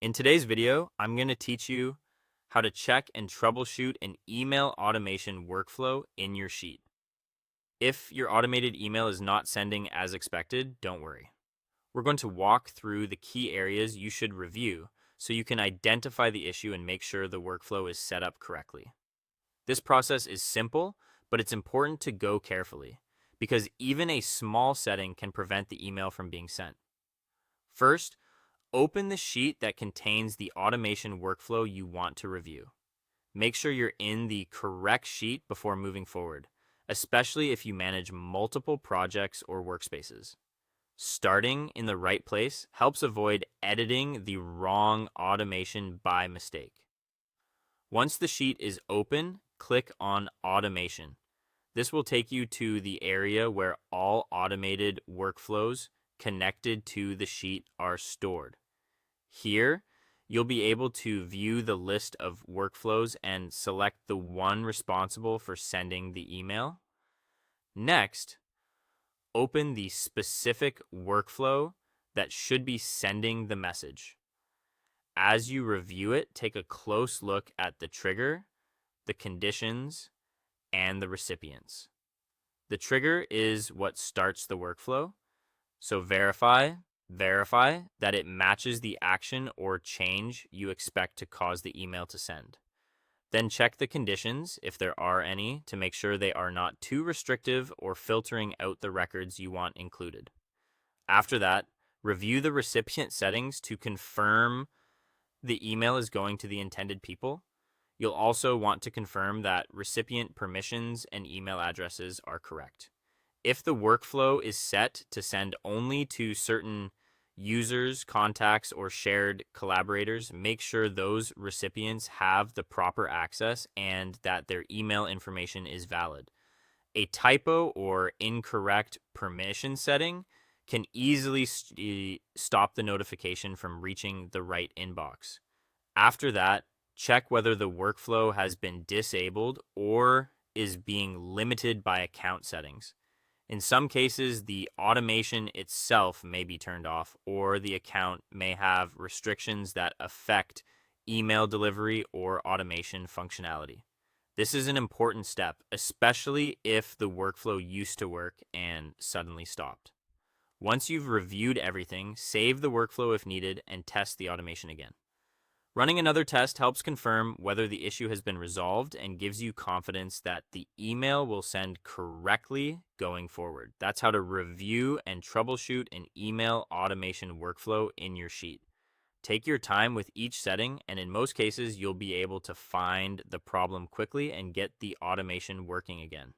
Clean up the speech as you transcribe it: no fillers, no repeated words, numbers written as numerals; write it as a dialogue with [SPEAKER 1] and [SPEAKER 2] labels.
[SPEAKER 1] In today's video, I'm going to teach you how to check and troubleshoot an email automation workflow in your sheet. If your automated email is not sending as expected, don't worry. We're going to walk through the key areas you should review so you can identify the issue and make sure the workflow is set up correctly. This process is simple, but it's important to go carefully because even a small setting can prevent the email from being sent. First, open the sheet that contains the automation workflow you want to review. Make sure you're in the correct sheet before moving forward, especially if you manage multiple projects or workspaces. Starting in the right place helps avoid editing the wrong automation by mistake. Once the sheet is open, click on Automation. This will take you to the area where all automated workflows connected to the sheet are stored. Here, you'll be able to view the list of workflows and select the one responsible for sending the email. Next, open the specific workflow that should be sending the message. As you review it, take a close look at the trigger, the conditions, and the recipients. The trigger is what starts the workflow, so verify that it matches the action or change you expect to cause the email to send. Then check the conditions, if there are any, to make sure they are not too restrictive or filtering out the records you want included. After that, review the recipient settings to confirm the email is going to the intended people. You'll also want to confirm that recipient permissions and email addresses are correct. If the workflow is set to send only to certain users, contacts, or shared collaborators, make sure those recipients have the proper access and that their email information is valid. A typo or incorrect permission setting can easily stop the notification from reaching the right inbox. After that, check whether the workflow has been disabled or is being limited by account settings. In some cases, the automation itself may be turned off, or the account may have restrictions that affect email delivery or automation functionality. This is an important step, especially if the workflow used to work and suddenly stopped. Once you've reviewed everything, save the workflow if needed and test the automation again. Running another test helps confirm whether the issue has been resolved and gives you confidence that the email will send correctly going forward. That's how to review and troubleshoot an email automation workflow in your sheet. Take your time with each setting, and in most cases, you'll be able to find the problem quickly and get the automation working again.